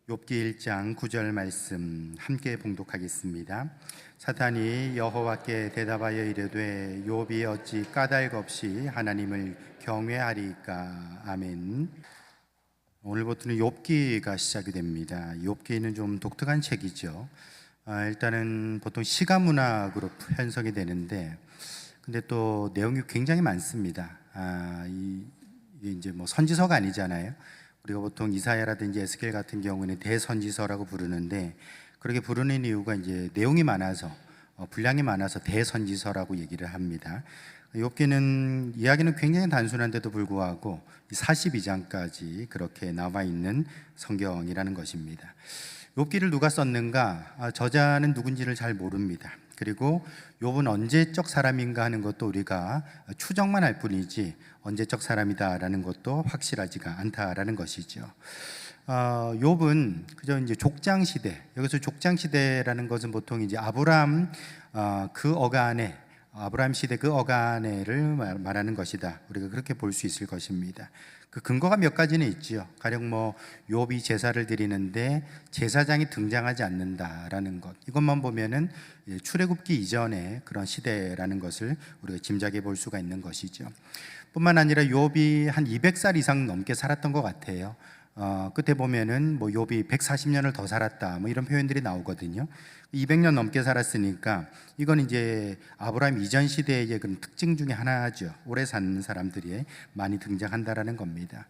욥기 1장 9절 말씀 함께 봉독하겠습니다. 사탄이 여호와께 대답하여 이르되 욥이 어찌 까닭 없이 하나님을 경외하리까. 아멘. 오늘부터는 욥기가 시작이 됩니다. 욥기는 좀 독특한 책이죠. 일단은 보통 시가 문학으로 편성이 되는데, 근데 또 내용이 굉장히 많습니다. 이게 이제 뭐 선지서가 아니잖아요. 우리가 보통 이사야라든지 에스겔 같은 경우는 대선지서라고 부르는데, 그렇게 부르는 이유가 이제 내용이 많아서 분량이 많아서 대선지서라고 얘기를 합니다. 욥기는 이야기는 굉장히 단순한데도 불구하고 42장까지 그렇게 나와 있는 성경이라는 것입니다. 욥기를 누가 썼는가? 저자는 누군지를 잘 모릅니다. 그리고 욥은 언제적 사람인가 하는 것도 우리가 추정만 할 뿐이지 언제적 사람이다라는 것도 확실하지가 않다라는 것이죠. 욥은 그저 이제 족장 시대, 여기서 족장 시대라는 것은 보통 이제 아브라함 시대 그 어간해를 말하는 것이다. 우리가 그렇게 볼 수 있을 것입니다. 그 근거가 몇 가지는 있지요. 가령 뭐 욥이 제사를 드리는데 제사장이 등장하지 않는다라는 것, 이것만 보면은 출애굽기 이전의 그런 시대라는 것을 우리가 짐작해 볼 수가 있는 것이죠. 뿐만 아니라 욥이 한 200살 이상 넘게 살았던 것 같아요. 끝에 보면은 뭐 욥이 140년을 더 살았다, 뭐 이런 표현들이 나오거든요. 200년 넘게 살았으니까 이건 이제 아브라함 이전 시대의 그런 특징 중에 하나죠. 오래 산 사람들이 많이 등장한다라는 겁니다.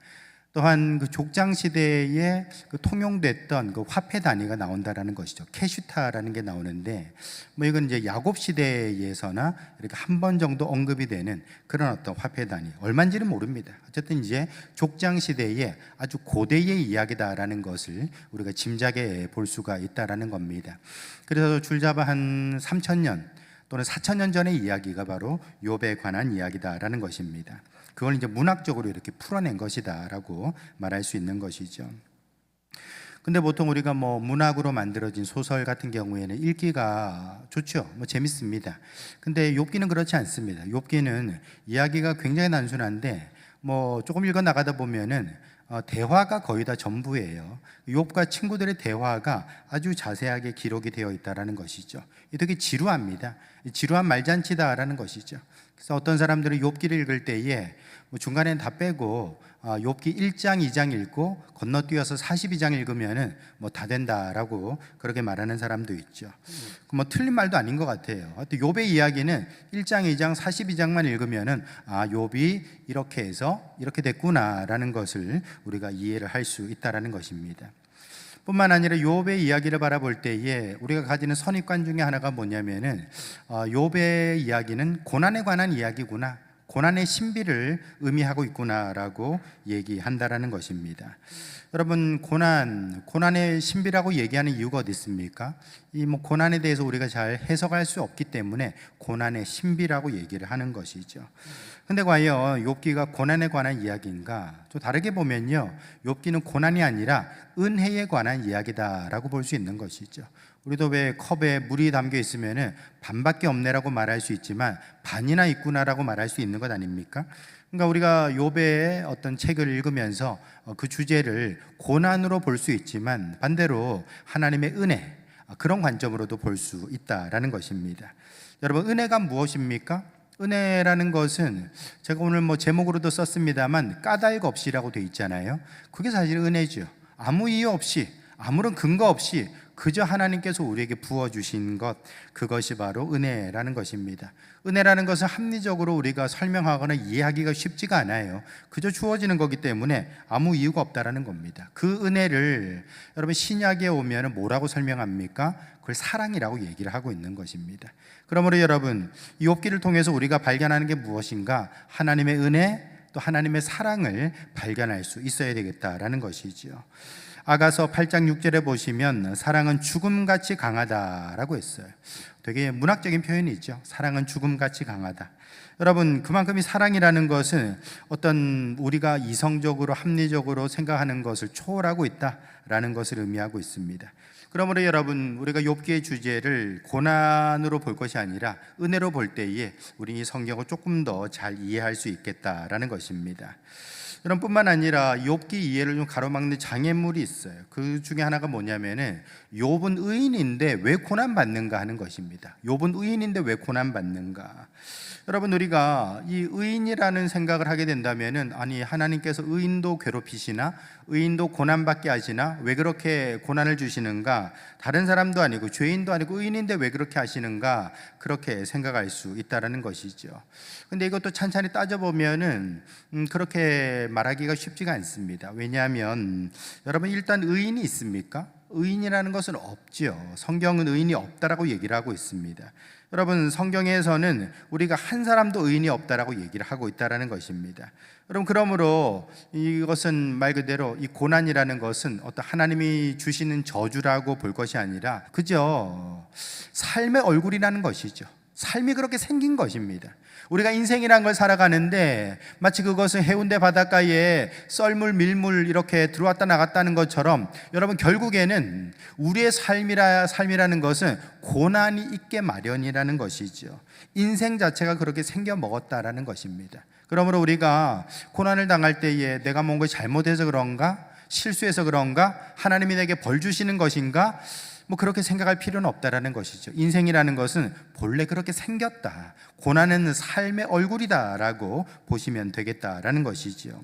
또한 그 족장 시대에 그 통용됐던 그 화폐 단위가 나온다라는 것이죠. 캐슈타라는 게 나오는데, 뭐 이건 이제 야곱 시대에서나 이렇게 한 번 정도 언급이 되는 그런 어떤 화폐 단위, 얼마인지는 모릅니다. 어쨌든 이제 족장 시대의 아주 고대의 이야기다라는 것을 우리가 짐작해 볼 수가 있다라는 겁니다. 그래서 줄잡아 한 3,000년 또는 4,000년 전의 이야기가 바로 욥에 관한 이야기다라는 것입니다. 그걸 이제 문학적으로 이렇게 풀어낸 것이다라고 말할 수 있는 것이죠. 근데 보통 우리가 뭐 문학으로 만들어진 소설 같은 경우에는 읽기가 좋죠. 뭐 재밌습니다. 근데 욥기는 그렇지 않습니다. 욥기는 이야기가 굉장히 단순한데 뭐 조금 읽어 나가다 보면은 대화가 거의 다 전부예요. 욥과 친구들의 대화가 아주 자세하게 기록이 되어 있다라는 것이죠. 되게 지루합니다. 지루한 말잔치다라는 것이죠. 그래서 어떤 사람들은 욥기를 읽을 때에 뭐 중간에는 다 빼고 욥기 1장, 2장 읽고 건너뛰어서 42장 읽으면은 뭐 다 된다라고 그렇게 말하는 사람도 있죠. 뭐 틀린 말도 아닌 것 같아요. 하여튼 욥의 이야기는 1장, 2장, 42장만 읽으면은 욥이 이렇게 해서 이렇게 됐구나라는 것을 우리가 이해를 할 수 있다라는 것입니다. 뿐만 아니라 욥의 이야기를 바라볼 때에 우리가 가지는 선입관 중에 하나가 뭐냐면은 욥의 이야기는 고난에 관한 이야기구나, 고난의 신비를 의미하고 있구나라고 얘기한다라는 것입니다. 여러분, 고난의 신비라고 얘기하는 이유가 어디 있습니까? 이 뭐 고난에 대해서 우리가 잘 해석할 수 없기 때문에 고난의 신비라고 얘기를 하는 것이죠. 근데 과연 욥기가 고난에 관한 이야기인가? 좀 다르게 보면요, 욥기는 고난이 아니라 은혜에 관한 이야기다라고 볼 수 있는 것이죠. 우리도 왜 컵에 물이 담겨 있으면은 반밖에 없네라고 말할 수 있지만 반이나 있구나라고 말할 수 있는 것 아닙니까? 그러니까 우리가 욥의 어떤 책을 읽으면서 그 주제를 고난으로 볼 수 있지만 반대로 하나님의 은혜, 그런 관점으로도 볼 수 있다라는 것입니다. 여러분, 은혜가 무엇입니까? 은혜라는 것은 제가 오늘 뭐 제목으로도 썼습니다만 까닭 없이라고 되어 있잖아요. 그게 사실 은혜죠. 아무 이유 없이, 아무런 근거 없이 그저 하나님께서 우리에게 부어주신 것, 그것이 바로 은혜라는 것입니다. 은혜라는 것은 합리적으로 우리가 설명하거나 이해하기가 쉽지가 않아요. 그저 주어지는 거기 때문에 아무 이유가 없다라는 겁니다. 그 은혜를 여러분 신약에 오면 뭐라고 설명합니까? 그걸 사랑이라고 얘기를 하고 있는 것입니다. 그러므로 여러분, 이 욥기를 통해서 우리가 발견하는 게 무엇인가? 하나님의 은혜, 또 하나님의 사랑을 발견할 수 있어야 되겠다라는 것이죠. 아가서 8장 6절에 보시면 사랑은 죽음같이 강하다라고 했어요. 되게 문학적인 표현이죠. 사랑은 죽음같이 강하다. 여러분, 그만큼 이 사랑이라는 것은 어떤 우리가 이성적으로 합리적으로 생각하는 것을 초월하고 있다라는 것을 의미하고 있습니다. 그러므로 여러분, 우리가 욥기의 주제를 고난으로 볼 것이 아니라 은혜로 볼 때에 우리 이 성경을 조금 더 잘 이해할 수 있겠다라는 것입니다. 이런 뿐만 아니라 욥기 이해를 좀 가로막는 장애물이 있어요. 그 중에 하나가 뭐냐면은 욥은 의인인데 왜 고난 받는가 하는 것입니다. 욥은 의인인데 왜 고난 받는가? 여러분, 우리가 이 의인이라는 생각을 하게 된다면은, 아니 하나님께서 의인도 괴롭히시나, 의인도 고난받게 하시나, 왜 그렇게 고난을 주시는가, 다른 사람도 아니고 죄인도 아니고 의인인데 왜 그렇게 하시는가, 그렇게 생각할 수 있다라는 것이죠. 근데 이것도 찬찬히 따져보면은 그렇게 말하기가 쉽지가 않습니다. 왜냐하면 여러분, 일단 의인이 있습니까? 의인이라는 것은 없죠. 성경은 의인이 없다라고 얘기를 하고 있습니다. 여러분, 성경에서는 우리가 한 사람도 의인이 없다라고 얘기를 하고 있다라는 것입니다. 여러분, 그러므로 이것은 말 그대로 이 고난이라는 것은 어떤 하나님이 주시는 저주라고 볼 것이 아니라 그저 삶의 얼굴이라는 것이죠. 삶이 그렇게 생긴 것입니다. 우리가 인생이란 걸 살아가는데 마치 그것은 해운대 바닷가에 썰물 밀물 이렇게 들어왔다 나갔다는 것처럼, 여러분, 결국에는 우리의 삶이라는 것은 고난이 있게 마련이라는 것이죠. 인생 자체가 그렇게 생겨 먹었다라는 것입니다. 그러므로 우리가 고난을 당할 때에 내가 뭔가 잘못해서 그런가, 실수해서 그런가, 하나님이 내게 벌 주시는 것인가, 그렇게 생각할 필요는 없다라는 것이죠. 인생이라는 것은 본래 그렇게 생겼다, 고난은 삶의 얼굴이다라고 보시면 되겠다라는 것이죠.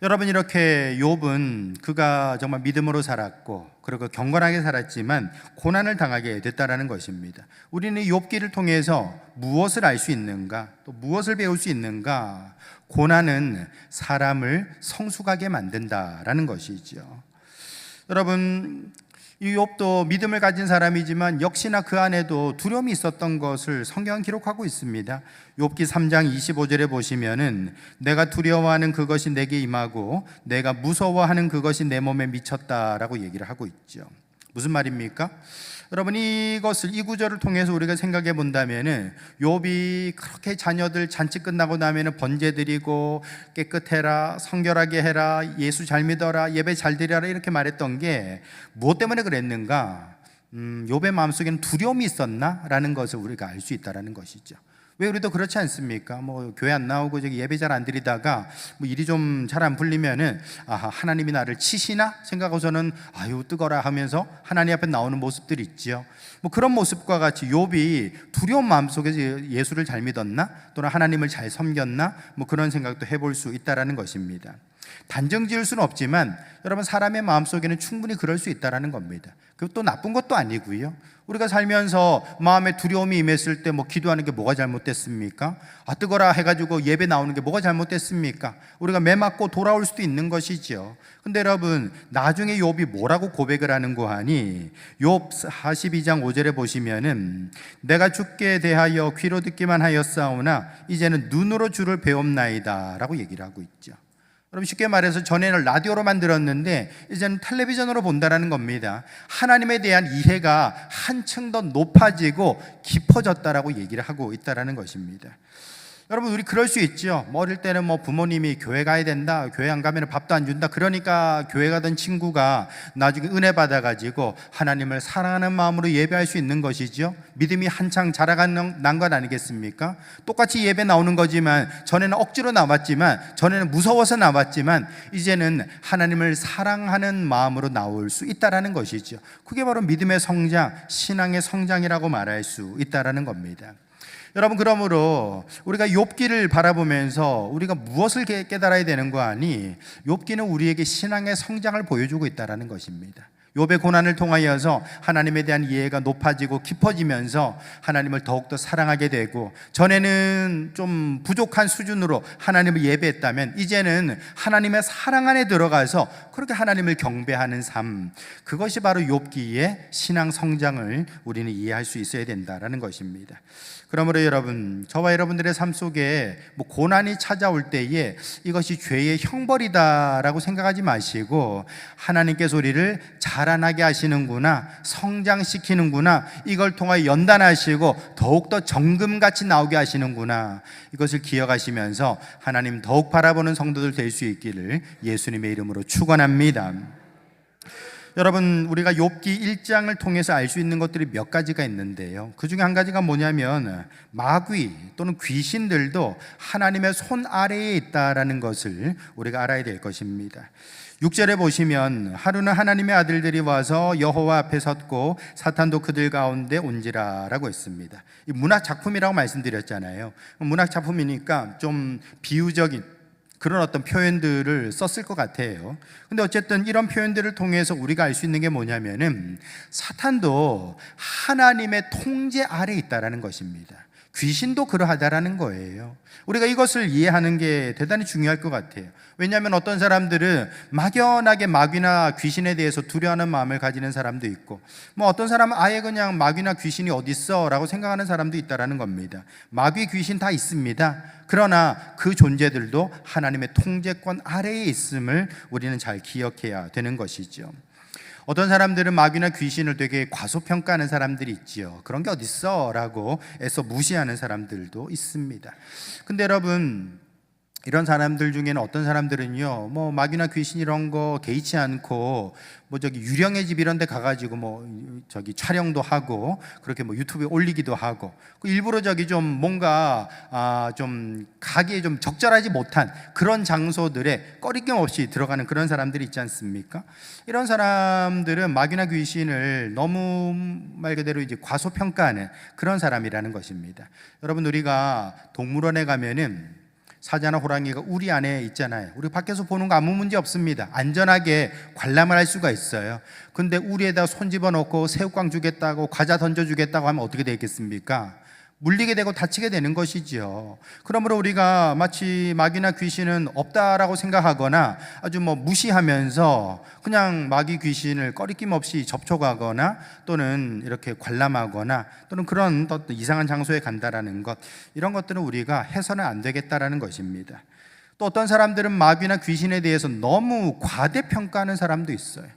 여러분, 이렇게 욥은 그가 정말 믿음으로 살았고 그리고 경건하게 살았지만 고난을 당하게 됐다라는 것입니다. 우리는 욥기를 통해서 무엇을 알 수 있는가, 또 무엇을 배울 수 있는가? 고난은 사람을 성숙하게 만든다라는 것이죠. 여러분, 이 욥도 믿음을 가진 사람이지만 역시나 그 안에도 두려움이 있었던 것을 성경은 기록하고 있습니다. 욥기 3장 25절에 보시면은 내가 두려워하는 그것이 내게 임하고 내가 무서워하는 그것이 내 몸에 미쳤다라고 얘기를 하고 있죠. 무슨 말입니까? 여러분, 이 구절을 통해서 우리가 생각해 본다면은 욥이 그렇게 자녀들 잔치 끝나고 나면은 번제 드리고 깨끗해라, 성결하게 해라, 예수 잘 믿어라, 예배 잘 드려라 이렇게 말했던 게 무엇 때문에 그랬는가? 욥의 마음속에는 두려움이 있었나라는 것을 우리가 알 수 있다라는 것이죠. 왜 우리도 그렇지 않습니까? 교회 안 나오고 저기 예배 잘 안 드리다가 일이 좀 잘 안 풀리면은 하나님이 나를 치시나 생각하고서는 아유 뜨거라 하면서 하나님 앞에 나오는 모습들이 있지요. 그런 모습과 같이 욥이 두려운 마음속에서 예수를 잘 믿었나, 또는 하나님을 잘 섬겼나, 그런 생각도 해볼 수 있다라는 것입니다. 단정 지을 수는 없지만 여러분, 사람의 마음속에는 충분히 그럴 수 있다라는 겁니다. 그것도 나쁜 것도 아니고요. 우리가 살면서 마음에 두려움이 임했을 때 기도하는 게 뭐가 잘못됐습니까? 뜨거라 해가지고 예배 나오는 게 뭐가 잘못됐습니까? 우리가 매 맞고 돌아올 수도 있는 것이죠. 근데 여러분, 나중에 욥이 뭐라고 고백을 하는 거 하니, 욥 42장 5절에 보시면은 내가 주께 대하여 귀로 듣기만 하였사오나 이제는 눈으로 주를 배웁나이다 라고 얘기를 하고 있죠. 여러분, 쉽게 말해서 전에는 라디오로만 들었는데 이제는 텔레비전으로 본다라는 겁니다. 하나님에 대한 이해가 한층 더 높아지고 깊어졌다라고 얘기를 하고 있다라는 것입니다. 여러분, 우리 그럴 수 있죠. 어릴 때는 부모님이 교회 가야 된다, 교회 안 가면 밥도 안 준다, 그러니까 교회 가던 친구가 나중에 은혜 받아가지고 하나님을 사랑하는 마음으로 예배할 수 있는 것이죠. 믿음이 한창 자라간 것 아니겠습니까? 똑같이 예배 나오는 거지만 전에는 억지로 나왔지만, 전에는 무서워서 나왔지만 이제는 하나님을 사랑하는 마음으로 나올 수 있다라는 것이죠. 그게 바로 믿음의 성장, 신앙의 성장이라고 말할 수 있다라는 겁니다. 여러분, 그러므로 우리가 욥기를 바라보면서 우리가 무엇을 깨달아야 되는 거 아니, 욥기는 우리에게 신앙의 성장을 보여주고 있다는 것입니다. 욥의 고난을 통하여서 하나님에 대한 이해가 높아지고 깊어지면서 하나님을 더욱더 사랑하게 되고, 전에는 좀 부족한 수준으로 하나님을 예배했다면 이제는 하나님의 사랑 안에 들어가서 그렇게 하나님을 경배하는 삶, 그것이 바로 욥기의 신앙 성장을 우리는 이해할 수 있어야 된다는 것입니다. 그러므로 여러분, 저와 여러분들의 삶 속에 고난이 찾아올 때에 이것이 죄의 형벌이다라고 생각하지 마시고, 하나님께서 우리를 자라나게 하시는구나, 성장시키는구나, 이걸 통하여 연단하시고 더욱더 정금같이 나오게 하시는구나, 이것을 기억하시면서 하나님 더욱 바라보는 성도들 될 수 있기를 예수님의 이름으로 축원합니다. 여러분, 우리가 욥기 1장을 통해서 알 수 있는 것들이 몇 가지가 있는데요. 그 중에 한 가지가 뭐냐면 마귀 또는 귀신들도 하나님의 손 아래에 있다라는 것을 우리가 알아야 될 것입니다. 6절에 보시면 하루는 하나님의 아들들이 와서 여호와 앞에 섰고 사탄도 그들 가운데 온지라 라고 했습니다. 이 문학 작품이라고 말씀드렸잖아요. 문학 작품이니까 좀 비유적인 그런 어떤 표현들을 썼을 것 같아요. 근데 어쨌든 이런 표현들을 통해서 우리가 알 수 있는 게 뭐냐면은 사탄도 하나님의 통제 아래에 있다라는 것입니다. 귀신도 그러하다라는 거예요. 우리가 이것을 이해하는 게 대단히 중요할 것 같아요. 왜냐하면 어떤 사람들은 막연하게 마귀나 귀신에 대해서 두려워하는 마음을 가지는 사람도 있고, 뭐 어떤 사람은 아예 그냥 마귀나 귀신이 어딨어 라고 생각하는 사람도 있다라는 겁니다. 마귀, 귀신 다 있습니다. 그러나 그 존재들도 하나님의 통제권 아래에 있음을 우리는 잘 기억해야 되는 것이죠. 어떤 사람들은 마귀나 귀신을 되게 과소평가하는 사람들이 있지요. 그런 게 어딨어 라고 애써 무시하는 사람들도 있습니다. 근데 여러분, 이런 사람들 중에는 어떤 사람들은요, 뭐 마귀나 귀신 이런 거 개의치 않고 뭐 저기 유령의 집 이런 데 가가지고 뭐 저기 촬영도 하고 그렇게 뭐 유튜브에 올리기도 하고, 일부러 저기 좀 뭔가 좀 가기에 좀 적절하지 못한 그런 장소들에 꺼리낌 없이 들어가는 그런 사람들이 있지 않습니까? 이런 사람들은 마귀나 귀신을 너무 말 그대로 이제 과소평가하는 그런 사람이라는 것입니다. 여러분, 우리가 동물원에 가면은 사자나 호랑이가 우리 안에 있잖아요. 우리 밖에서 보는 거 아무 문제 없습니다. 안전하게 관람을 할 수가 있어요. 근데 우리에다 손 집어넣고 새우깡 주겠다고 과자 던져주겠다고 하면 어떻게 되겠습니까? 물리게 되고 다치게 되는 것이지요. 그러므로 우리가 마치 마귀나 귀신은 없다라고 생각하거나 아주 뭐 무시하면서 그냥 마귀 귀신을 꺼리낌 없이 접촉하거나 또는 이렇게 관람하거나 또는 그런 어떤 이상한 장소에 간다라는 것, 이런 것들은 우리가 해서는 안 되겠다라는 것입니다. 또 어떤 사람들은 마귀나 귀신에 대해서 너무 과대평가하는 사람도 있어요.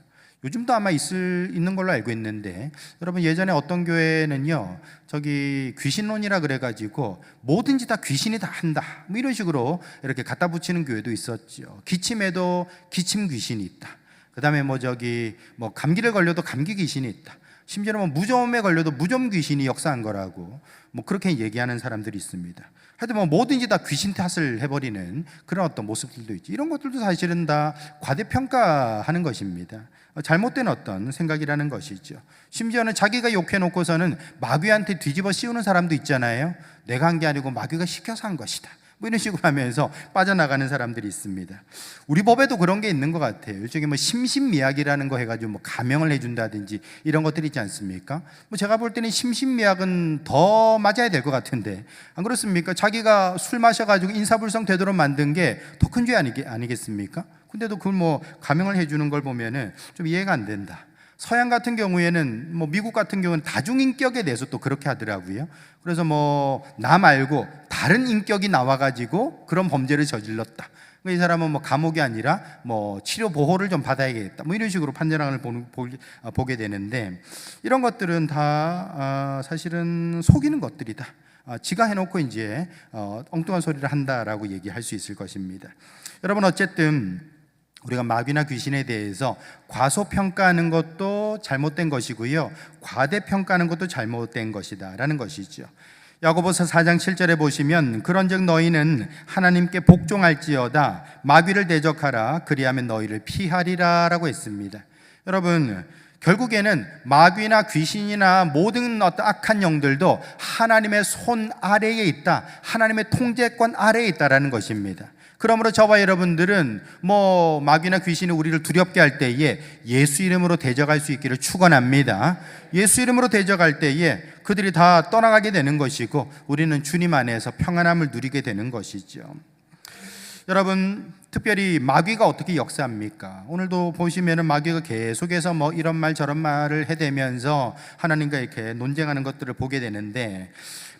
요즘도 아마 있는 걸로 알고 있는데, 여러분, 예전에 어떤 교회는요, 저기 귀신론이라 그래가지고 뭐든지 다 귀신이 다 한다, 뭐 이런 식으로 이렇게 갖다 붙이는 교회도 있었죠. 기침에도 기침 귀신이 있다. 그 다음에 뭐 저기 뭐 감기를 걸려도 감기 귀신이 있다. 심지어는 뭐 무좀에 걸려도 무좀 귀신이 역사한 거라고 뭐 그렇게 얘기하는 사람들이 있습니다. 하여튼 뭐 뭐든지 다 귀신 탓을 해버리는 그런 어떤 모습들도 있죠. 이런 것들도 사실은 다 과대평가하는 것입니다. 잘못된 어떤 생각이라는 것이죠. 심지어는 자기가 욕해놓고서는 마귀한테 뒤집어 씌우는 사람도 있잖아요. 내가 한 게 아니고 마귀가 시켜서 한 것이다, 뭐 이런 식으로 하면서 빠져나가는 사람들이 있습니다. 우리 법에도 그런 게 있는 것 같아요. 일종의 뭐 심신미약이라는 거 해가지고 뭐 감형을 해준다든지 이런 것들이 있지 않습니까? 뭐 제가 볼 때는 심신미약은 더 맞아야 될 것 같은데, 안 그렇습니까? 자기가 술 마셔가지고 인사불성 되도록 만든 게 더 큰 죄 아니겠습니까? 근데도 그걸 뭐 감형을 해주는 걸 보면은 좀 이해가 안 된다. 서양 같은 경우에는 뭐 미국 같은 경우는 다중인격에 대해서 또 그렇게 하더라고요. 그래서 뭐 나 말고 다른 인격이 나와가지고 그런 범죄를 저질렀다, 이 사람은 뭐 감옥이 아니라 뭐 치료 보호를 좀 받아야겠다, 뭐 이런 식으로 판단을 보게 되는데, 이런 것들은 다 사실은 속이는 것들이다. 지가 해놓고 이제 엉뚱한 소리를 한다라고 얘기할 수 있을 것입니다. 여러분, 어쨌든 우리가 마귀나 귀신에 대해서 과소평가하는 것도 잘못된 것이고요, 과대평가하는 것도 잘못된 것이다 라는 것이죠. 야고보서 4장 7절에 보시면 그런즉 너희는 하나님께 복종할지어다 마귀를 대적하라 그리하면 너희를 피하리라 라고 했습니다. 여러분, 결국에는 마귀나 귀신이나 모든 어떤 악한 영들도 하나님의 손 아래에 있다, 하나님의 통제권 아래에 있다라는 것입니다. 그러므로 저와 여러분들은 뭐 마귀나 귀신이 우리를 두렵게 할 때에 예수 이름으로 대적할 수 있기를 축원합니다. 예수 이름으로 대적할 때에 그들이 다 떠나가게 되는 것이고 우리는 주님 안에서 평안함을 누리게 되는 것이죠. 여러분, 특별히 마귀가 어떻게 역사합니까? 오늘도 보시면은 마귀가 계속해서 뭐 이런 말 저런 말을 해대면서 하나님과 이렇게 논쟁하는 것들을 보게 되는데,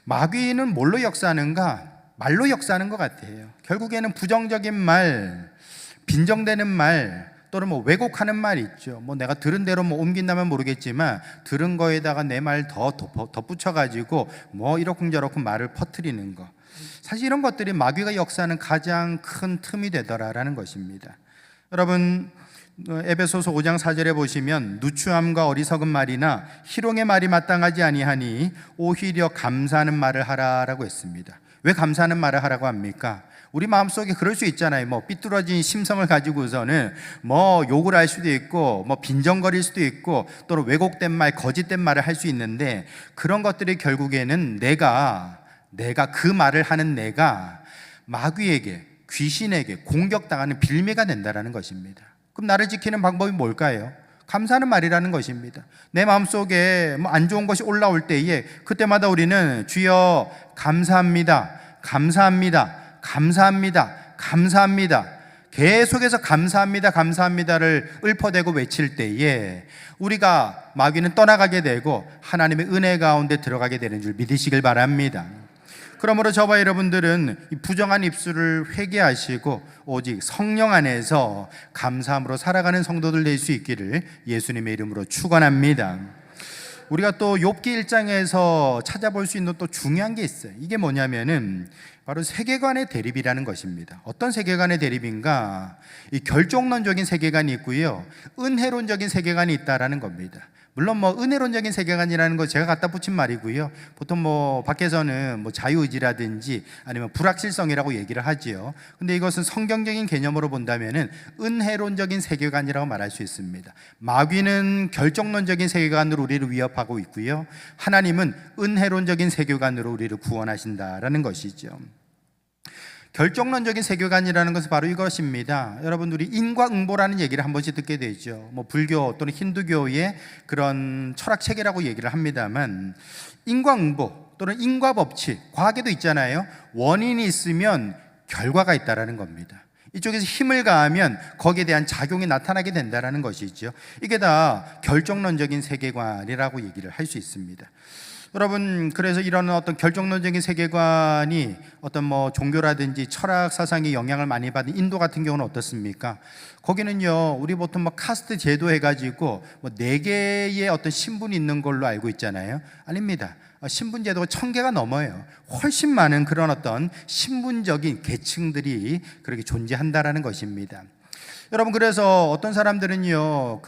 마귀는 뭘로 역사하는가? 말로 역사하는 것 같아요. 결국에는 부정적인 말, 빈정대는 말, 또는 뭐 왜곡하는 말 있죠. 뭐 내가 들은 대로 뭐 옮긴다면 모르겠지만 들은 거에다가 내 말 더 덧붙여가지고 뭐 이러쿵저러쿵 말을 퍼뜨리는 거. 사실 이런 것들이 마귀가 역사하는 가장 큰 틈이 되더라라는 것입니다. 여러분, 에베소서 5장 4절에 보시면 누추함과 어리석은 말이나 희롱의 말이 마땅하지 아니하니 오히려 감사하는 말을 하라라고 했습니다. 왜 감사하는 말을 하라고 합니까? 우리 마음속에 그럴 수 있잖아요. 뭐 삐뚤어진 심성을 가지고서는 뭐 욕을 할 수도 있고 뭐 빈정거릴 수도 있고 또는 왜곡된 말, 거짓된 말을 할 수 있는데 그런 것들이 결국에는 내가 그 말을 하는 내가 마귀에게, 귀신에게 공격당하는 빌미가 된다는 것입니다. 그럼 나를 지키는 방법이 뭘까요? 감사하는 말이라는 것입니다. 내 마음속에 뭐 안 좋은 것이 올라올 때에 그때마다 우리는 주여 감사합니다, 감사합니다, 감사합니다, 감사합니다, 계속해서 감사합니다, 감사합니다를 읊어대고 외칠 때에 우리가 마귀는 떠나가게 되고 하나님의 은혜 가운데 들어가게 되는 줄 믿으시길 바랍니다. 그러므로 저와 여러분들은 이 부정한 입술을 회개하시고 오직 성령 안에서 감사함으로 살아가는 성도들 될 수 있기를 예수님의 이름으로 축원합니다. 우리가 또 욥기 1장에서 찾아볼 수 있는 또 중요한 게 있어요. 이게 뭐냐면은 바로 세계관의 대립이라는 것입니다. 어떤 세계관의 대립인가? 이 결정론적인 세계관이 있고요, 은혜론적인 세계관이 있다라는 겁니다. 물론 뭐 은혜론적인 세계관이라는 거 제가 갖다 붙인 말이고요. 보통 뭐 밖에서는 뭐 자유의지라든지 아니면 불확실성이라고 얘기를 하지요. 근데 이것은 성경적인 개념으로 본다면은 은혜론적인 세계관이라고 말할 수 있습니다. 마귀는 결정론적인 세계관으로 우리를 위협하고 있고요, 하나님은 은혜론적인 세계관으로 우리를 구원하신다라는 것이죠. 결정론적인 세계관이라는 것은 바로 이것입니다. 여러분들이 인과응보라는 얘기를 한 번씩 듣게 되죠. 뭐 불교 또는 힌두교의 그런 철학체계라고 얘기를 합니다만, 인과응보 또는 인과법칙, 과학에도 있잖아요. 원인이 있으면 결과가 있다라는 겁니다. 이쪽에서 힘을 가하면 거기에 대한 작용이 나타나게 된다라는 것이죠. 이게 다 결정론적인 세계관이라고 얘기를 할 수 있습니다. 여러분, 그래서 이런 어떤 결정론적인 세계관이 어떤 뭐 종교라든지 철학 사상에 영향을 많이 받은 인도 같은 경우는 어떻습니까? 거기는요, 우리 보통 뭐 카스트 제도 해가지고 뭐 4개의 어떤 신분이 있는 걸로 알고 있잖아요. 아닙니다. 신분 제도가 1000개가 넘어요. 훨씬 많은 그런 어떤 신분적인 계층들이 그렇게 존재한다라는 것입니다. 여러분, 그래서 어떤 사람들은요,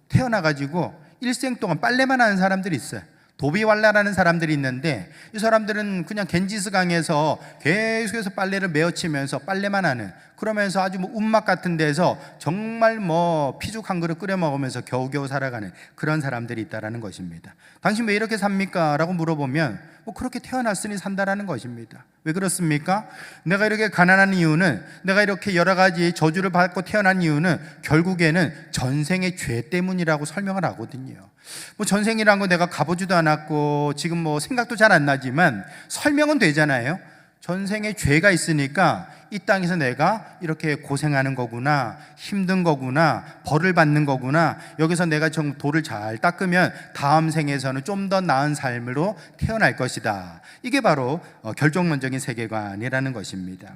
태어나가지고 일생 동안 빨래만 하는 사람들이 있어요. 도비왈라라는 사람들이 있는데, 이 사람들은 그냥 겐지스 강에서 계속해서 빨래를 메어치면서 빨래만 하는, 그러면서 아주 뭐 움막 같은 데서 정말 뭐 피죽 한 그릇 끓여 먹으면서 겨우겨우 살아가는 그런 사람들이 있다라는 것입니다. 당신 왜 이렇게 삽니까? 라고 물어보면 뭐 그렇게 태어났으니 산다라는 것입니다. 왜 그렇습니까? 내가 이렇게 가난한 이유는, 내가 이렇게 여러 가지 저주를 받고 태어난 이유는 결국에는 전생의 죄 때문이라고 설명을 하거든요. 뭐 전생이란 거 내가 가보지도 않았고 지금 뭐 생각도 잘 안 나지만 설명은 되잖아요. 전생에 죄가 있으니까 이 땅에서 내가 이렇게 고생하는 거구나, 힘든 거구나, 벌을 받는 거구나, 여기서 내가 좀 돌을 잘 닦으면 다음 생에서는 좀 더 나은 삶으로 태어날 것이다. 이게 바로 결정론적인 세계관이라는 것입니다.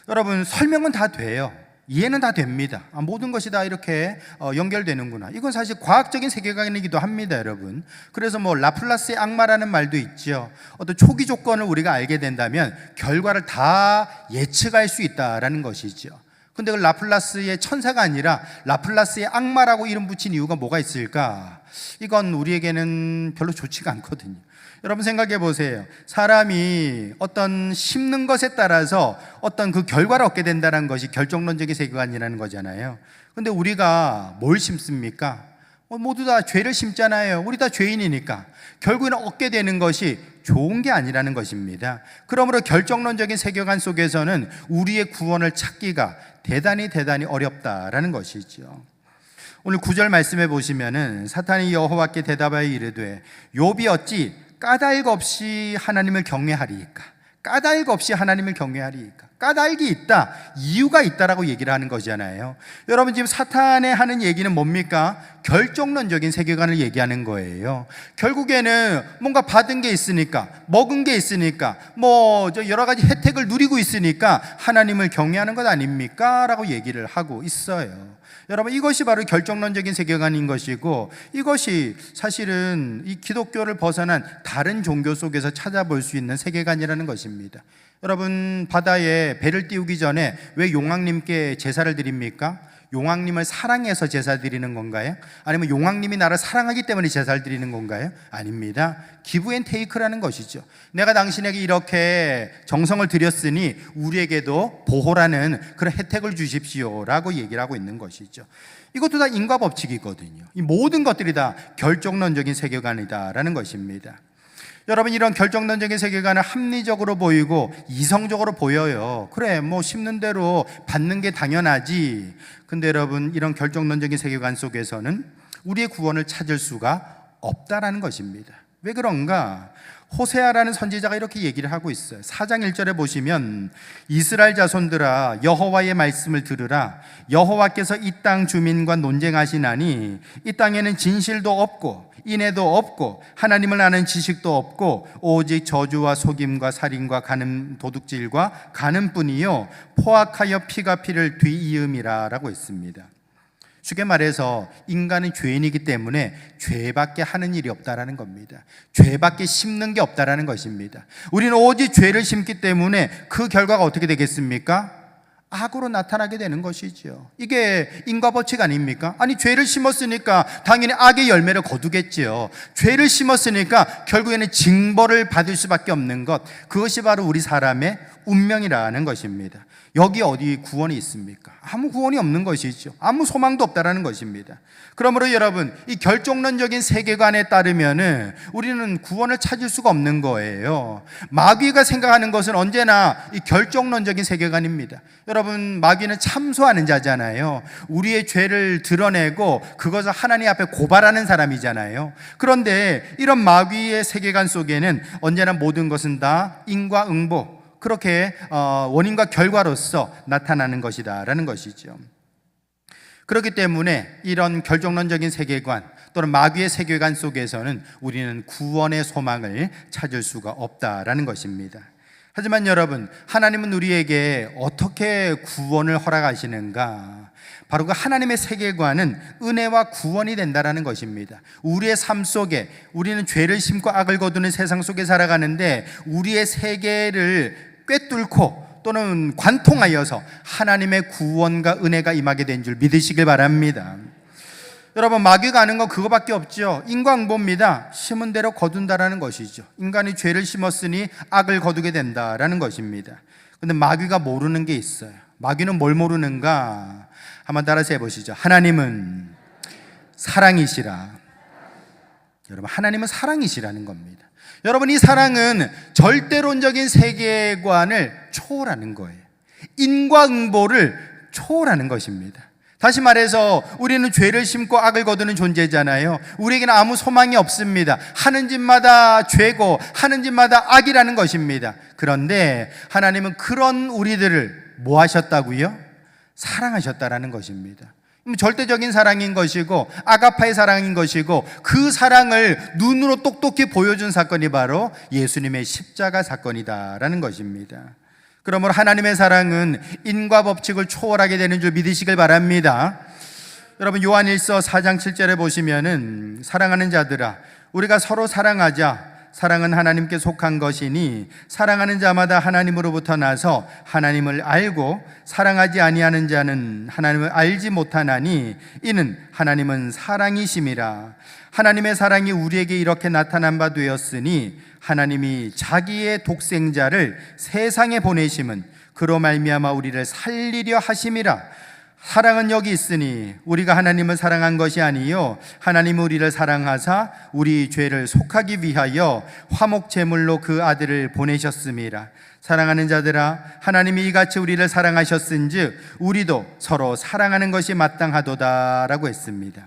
여러분, 설명은 다 돼요. 이해는 다 됩니다. 모든 것이 다 이렇게 연결되는구나. 이건 사실 과학적인 세계관이기도 합니다, 여러분. 그래서 뭐 라플라스의 악마라는 말도 있죠. 어떤 초기 조건을 우리가 알게 된다면 결과를 다 예측할 수 있다라는 것이죠. 근데 그 라플라스의 천사가 아니라 라플라스의 악마라고 이름 붙인 이유가 뭐가 있을까? 이건 우리에게는 별로 좋지가 않거든요. 여러분 생각해 보세요. 사람이 어떤 심는 것에 따라서 어떤 그 결과를 얻게 된다는 것이 결정론적인 세계관이라는 거잖아요. 근데 우리가 뭘 심습니까? 모두 다 죄를 심잖아요. 우리 다 죄인이니까 결국에는 얻게 되는 것이 좋은 게 아니라는 것입니다. 그러므로 결정론적인 세계관 속에서는 우리의 구원을 찾기가 대단히 어렵다라는 것이죠. 오늘 9절 말씀해 보시면은 사탄이 여호와께 대답하여 이르되 욥이 어찌 까닭 없이 하나님을 경외하리이까? 까닭 없이 하나님을 경외하리이까? 까닭이 있다, 이유가 있다라고 얘기를 하는 거잖아요. 여러분, 지금 사탄의 하는 얘기는 뭡니까? 결정론적인 세계관을 얘기하는 거예요. 결국에는 뭔가 받은 게 있으니까, 먹은 게 있으니까, 뭐 여러 가지 혜택을 누리고 있으니까 하나님을 경외하는 것 아닙니까? 라고 얘기를 하고 있어요. 여러분, 이것이 바로 결정론적인 세계관인 것이고, 이것이 사실은 이 기독교를 벗어난 다른 종교 속에서 찾아볼 수 있는 세계관이라는 것입니다. 여러분, 바다에 배를 띄우기 전에 왜 용왕님께 제사를 드립니까? 용왕님을 사랑해서 제사 드리는 건가요? 아니면 용왕님이 나를 사랑하기 때문에 제사를 드리는 건가요? 아닙니다. 기브 앤 테이크라는 것이죠. 내가 당신에게 이렇게 정성을 들였으니 우리에게도 보호라는 그런 혜택을 주십시오라고 얘기를 하고 있는 것이죠. 이것도 다 인과 법칙이거든요. 이 모든 것들이 다 결정론적인 세계관이다라는 것입니다. 여러분, 이런 결정론적인 세계관은 합리적으로 보이고 이성적으로 보여요. 그래, 뭐 심는 대로 받는 게 당연하지. 근데 여러분, 이런 결정론적인 세계관 속에서는 우리의 구원을 찾을 수가 없다라는 것입니다. 왜 그런가? 호세아라는 선지자가 이렇게 얘기를 하고 있어요. 4장 1절에 보시면 이스라엘 자손들아 여호와의 말씀을 들으라. 여호와께서 이 땅 주민과 논쟁하시나니 이 땅에는 진실도 없고 인애도 없고 하나님을 아는 지식도 없고 오직 저주와 속임과 살인과 간음 도둑질과 간음뿐이요 포악하여 피가 피를 뒤이음이라 라고 했습니다. 쉽게 말해서 인간은 죄인이기 때문에 죄밖에 하는 일이 없다라는 겁니다. 죄밖에 심는 게 없다라는 것입니다. 우리는 오직 죄를 심기 때문에 그 결과가 어떻게 되겠습니까? 악으로 나타나게 되는 것이죠. 이게 인과 법칙 아닙니까? 아니, 죄를 심었으니까 당연히 악의 열매를 거두겠지요. 죄를 심었으니까 결국에는 징벌을 받을 수밖에 없는 것, 그것이 바로 우리 사람의 운명이라는 것입니다. 여기 어디 구원이 있습니까? 아무 구원이 없는 것이죠. 아무 소망도 없다라는 것입니다. 그러므로 여러분, 이 결정론적인 세계관에 따르면은 우리는 구원을 찾을 수가 없는 거예요. 마귀가 생각하는 것은 언제나 이 결정론적인 세계관입니다. 여러분, 마귀는 참소하는 자잖아요. 우리의 죄를 드러내고 그것을 하나님 앞에 고발하는 사람이잖아요. 그런데 이런 마귀의 세계관 속에는 언제나 모든 것은 다 인과응보, 그렇게 원인과 결과로서 나타나는 것이다라는 것이죠. 그렇기 때문에 이런 결정론적인 세계관 또는 마귀의 세계관 속에서는 우리는 구원의 소망을 찾을 수가 없다라는 것입니다. 하지만 여러분, 하나님은 우리에게 어떻게 구원을 허락하시는가? 바로 그 하나님의 세계관은 은혜와 구원이 된다라는 것입니다. 우리의 삶 속에 우리는 죄를 심고 악을 거두는 세상 속에 살아가는데 우리의 세계를 꿰뚫고 또는 관통하여서 하나님의 구원과 은혜가 임하게 된 줄 믿으시길 바랍니다. 여러분, 마귀가 아는 건 그거밖에 없죠. 인과응보입니다. 심은 대로 거둔다라는 것이죠. 인간이 죄를 심었으니 악을 거두게 된다라는 것입니다. 그런데 마귀가 모르는 게 있어요. 마귀는 뭘 모르는가? 한번 따라서 해보시죠. 하나님은 사랑이시라. 여러분, 하나님은 사랑이시라는 겁니다. 여러분, 이 사랑은 절대론적인 세계관을 초월하는 거예요. 인과응보를 초월하는 것입니다. 다시 말해서 우리는 죄를 심고 악을 거두는 존재잖아요. 우리에게는 아무 소망이 없습니다. 하는 짓마다 죄고 하는 짓마다 악이라는 것입니다. 그런데 하나님은 그런 우리들을 뭐 하셨다고요? 사랑하셨다라는 것입니다. 절대적인 사랑인 것이고 아가파의 사랑인 것이고 그 사랑을 눈으로 똑똑히 보여준 사건이 바로 예수님의 십자가 사건이다라는 것입니다. 그러므로 하나님의 사랑은 인과 법칙을 초월하게 되는 줄 믿으시길 바랍니다. 여러분, 요한일서 4장 7절에 보시면은 사랑하는 자들아 우리가 서로 사랑하자. 사랑은 하나님께 속한 것이니 사랑하는 자마다 하나님으로부터 나서 하나님을 알고 사랑하지 아니하는 자는 하나님을 알지 못하나니 이는 하나님은 사랑이심이라. 하나님의 사랑이 우리에게 이렇게 나타난 바 되었으니 하나님이 자기의 독생자를 세상에 보내심은 그로 말미암아 우리를 살리려 하심이라. 사랑은 여기 있으니 우리가 하나님을 사랑한 것이 아니요 하나님은 우리를 사랑하사 우리 죄를 속하기 위하여 화목 제물로 그 아들을 보내셨음이라. 사랑하는 자들아 하나님이 이같이 우리를 사랑하셨은즉 우리도 서로 사랑하는 것이 마땅하도다라고 했습니다.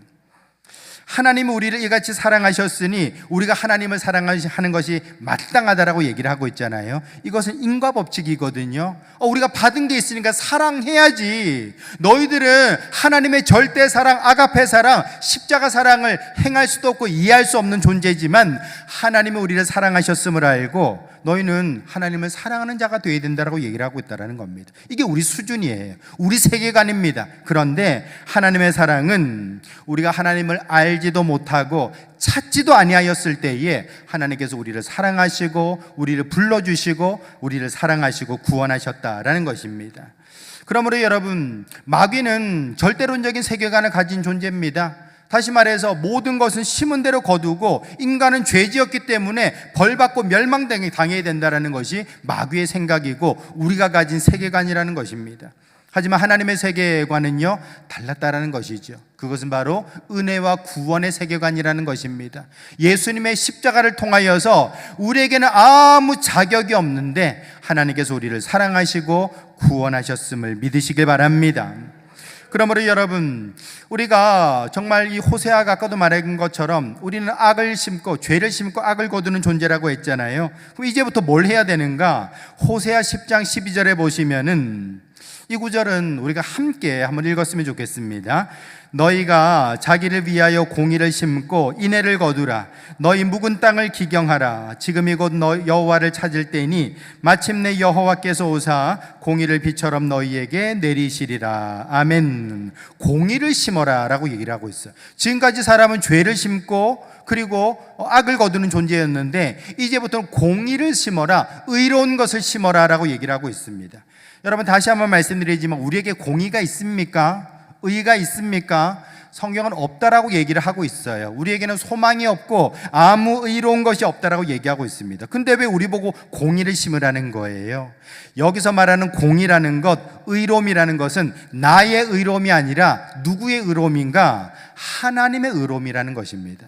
하나님은 우리를 이같이 사랑하셨으니 우리가 하나님을 사랑하는 것이 마땅하다라고 얘기를 하고 있잖아요. 이것은 인과 법칙이거든요. 우리가 받은 게 있으니까 사랑해야지. 너희들은 하나님의 절대 사랑, 아가페 사랑, 십자가 사랑을 행할 수도 없고 이해할 수 없는 존재지만 하나님은 우리를 사랑하셨음을 알고 너희는 하나님을 사랑하는 자가 되어야 된다라고 얘기를 하고 있다는 겁니다. 이게 우리 수준이에요. 우리 세계관입니다. 그런데 하나님의 사랑은 우리가 하나님을 알지도 못하고 찾지도 아니하였을 때에 하나님께서 우리를 사랑하시고 우리를 불러주시고 우리를 사랑하시고 구원하셨다라는 것입니다. 그러므로 여러분, 마귀는 절대론적인 세계관을 가진 존재입니다. 다시 말해서 모든 것은 심은 대로 거두고 인간은 죄지었기 때문에 벌받고 멸망당해야 된다는 것이 마귀의 생각이고 우리가 가진 세계관이라는 것입니다. 하지만 하나님의 세계관은요, 달랐다라는 것이죠. 그것은 바로 은혜와 구원의 세계관이라는 것입니다. 예수님의 십자가를 통하여서 우리에게는 아무 자격이 없는데 하나님께서 우리를 사랑하시고 구원하셨음을 믿으시길 바랍니다. 그러므로 여러분, 우리가 정말 이 호세아가 아까도 말한 것처럼 우리는 악을 심고 죄를 심고 악을 거두는 존재라고 했잖아요. 그럼 이제부터 뭘 해야 되는가? 호세아 10장 12절에 보시면은 이 구절은 우리가 함께 한번 읽었으면 좋겠습니다. 너희가 자기를 위하여 공의를 심고 인애를 거두라. 너희 묵은 땅을 기경하라. 지금이 곧 여호와를 찾을 때니 마침내 여호와께서 오사 공의를 비처럼 너희에게 내리시리라. 아멘. 공의를 심어라 라고 얘기를 하고 있어요. 지금까지 사람은 죄를 심고 그리고 악을 거두는 존재였는데 이제부터는 공의를 심어라, 의로운 것을 심어라 라고 얘기를 하고 있습니다. 여러분, 다시 한번 말씀드리지만 우리에게 공의가 있습니까? 의가 있습니까? 성경은 없다라고 얘기를 하고 있어요. 우리에게는 소망이 없고 아무 의로운 것이 없다라고 얘기하고 있습니다. 근데 왜 우리 보고 공의를 심으라는 거예요? 여기서 말하는 공의라는 것, 의로움이라는 것은 나의 의로움이 아니라 누구의 의로움인가? 하나님의 의로움이라는 것입니다.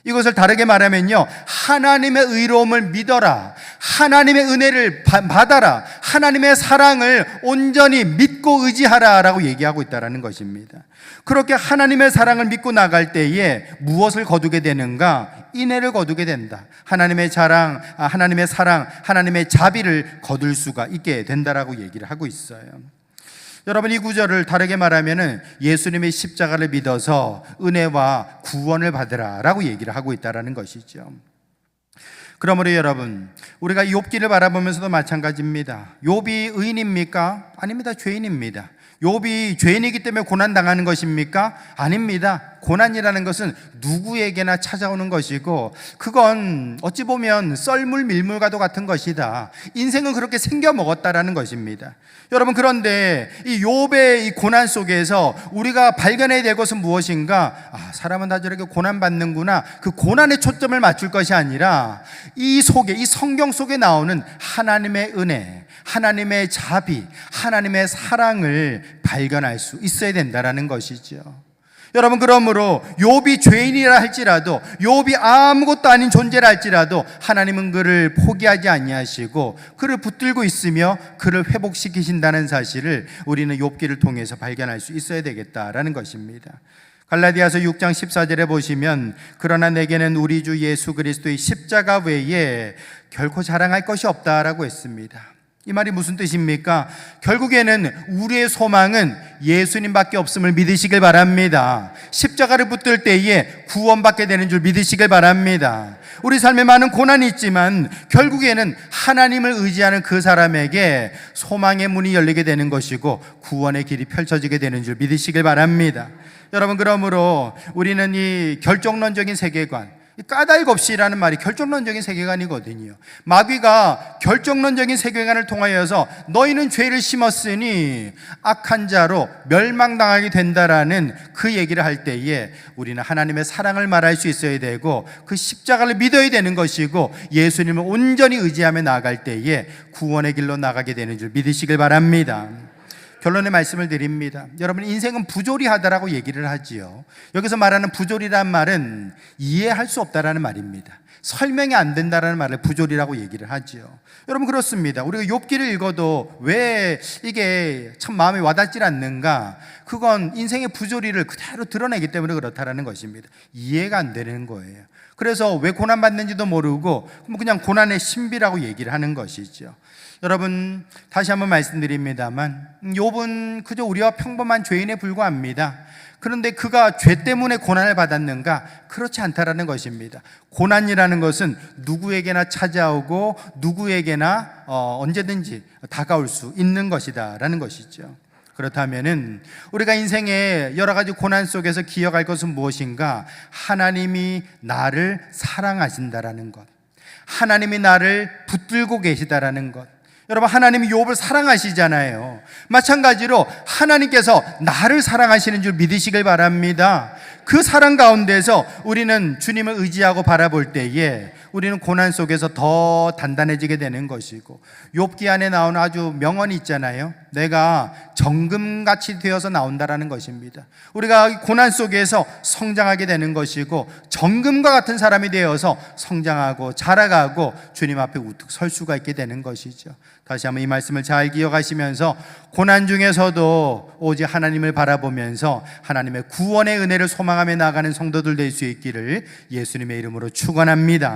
이것을 다르게 말하면요, 하나님의 의로움을 믿어라, 하나님의 은혜를 받아라, 하나님의 사랑을 온전히 믿고 의지하라 라고 얘기하고 있다는 것입니다. 그렇게 하나님의 사랑을 믿고 나갈 때에 무엇을 거두게 되는가? 인애를 거두게 된다. 하나님의 사랑, 하나님의 자비를 거둘 수가 있게 된다라고 얘기를 하고 있어요. 여러분, 이 구절을 다르게 말하면은 예수님의 십자가를 믿어서 은혜와 구원을 받으라 라고 얘기를 하고 있다는 것이죠. 그러므로 여러분, 우리가 욥기를 바라보면서도 마찬가지입니다. 욥이 의인입니까? 아닙니다. 죄인입니다. 욥이 죄인이기 때문에 고난당하는 것입니까? 아닙니다. 고난이라는 것은 누구에게나 찾아오는 것이고 그건 어찌 보면 썰물 밀물과도 같은 것이다. 인생은 그렇게 생겨 먹었다라는 것입니다. 여러분, 그런데 이 욥의 이 고난 속에서 우리가 발견해야 될 것은 무엇인가? 사람은 다 저렇게 고난받는구나. 그 고난에 초점을 맞출 것이 아니라 이 속에, 이 성경 속에 나오는 하나님의 은혜, 하나님의 자비, 하나님의 사랑을 발견할 수 있어야 된다라는 것이죠. 여러분, 그러므로 욥이 죄인이라 할지라도, 욥이 아무것도 아닌 존재라 할지라도 하나님은 그를 포기하지 아니하시고 그를 붙들고 있으며 그를 회복시키신다는 사실을 우리는 욥기를 통해서 발견할 수 있어야 되겠다라는 것입니다. 갈라디아서 6장 14절에 보시면 그러나 내게는 우리 주 예수 그리스도의 십자가 외에 결코 자랑할 것이 없다라고 했습니다. 이 말이 무슨 뜻입니까? 결국에는 우리의 소망은 예수님밖에 없음을 믿으시길 바랍니다. 십자가를 붙들 때에 구원받게 되는 줄 믿으시길 바랍니다. 우리 삶에 많은 고난이 있지만 결국에는 하나님을 의지하는 그 사람에게 소망의 문이 열리게 되는 것이고 구원의 길이 펼쳐지게 되는 줄 믿으시길 바랍니다. 여러분, 그러므로 우리는 이 결정론적인 세계관, 까닭없이라는 말이 결정론적인 세계관이거든요. 마귀가 결정론적인 세계관을 통하여서 너희는 죄를 심었으니 악한 자로 멸망당하게 된다라는 그 얘기를 할 때에 우리는 하나님의 사랑을 말할 수 있어야 되고 그 십자가를 믿어야 되는 것이고 예수님을 온전히 의지하며 나아갈 때에 구원의 길로 나가게 되는 줄 믿으시길 바랍니다. 결론의 말씀을 드립니다. 여러분, 인생은 부조리하다라고 얘기를 하지요. 여기서 말하는 부조리란 말은 이해할 수 없다라는 말입니다. 설명이 안 된다라는 말을 부조리라고 얘기를 하지요. 여러분, 그렇습니다. 우리가 욥기를 읽어도 왜 이게 참 마음에 와닿질 않는가? 그건 인생의 부조리를 그대로 드러내기 때문에 그렇다라는 것입니다. 이해가 안 되는 거예요. 그래서 왜 고난받는지도 모르고 그냥 고난의 신비라고 얘기를 하는 것이죠. 여러분, 다시 한번 말씀드립니다만 욥은 그저 우리와 평범한 죄인에 불과합니다. 그런데 그가 죄 때문에 고난을 받았는가? 그렇지 않다라는 것입니다. 고난이라는 것은 누구에게나 찾아오고 누구에게나 언제든지 다가올 수 있는 것이다라는 것이죠. 그렇다면은 우리가 인생의 여러 가지 고난 속에서 기억할 것은 무엇인가? 하나님이 나를 사랑하신다라는 것, 하나님이 나를 붙들고 계시다라는 것. 여러분, 하나님이 욥을 사랑하시잖아요. 마찬가지로 하나님께서 나를 사랑하시는 줄 믿으시길 바랍니다. 그 사랑 가운데서 우리는 주님을 의지하고 바라볼 때에 우리는 고난 속에서 더 단단해지게 되는 것이고, 욥기 안에 나오는 아주 명언이 있잖아요. 내가 정금같이 되어서 나온다라는 것입니다. 우리가 고난 속에서 성장하게 되는 것이고, 정금과 같은 사람이 되어서 성장하고 자라가고 주님 앞에 우뚝 설 수가 있게 되는 것이죠. 다시 한번 이 말씀을 잘 기억하시면서 고난 중에서도 오직 하나님을 바라보면서 하나님의 구원의 은혜를 소망하며 나가는 성도들 될 수 있기를 예수님의 이름으로 축원합니다.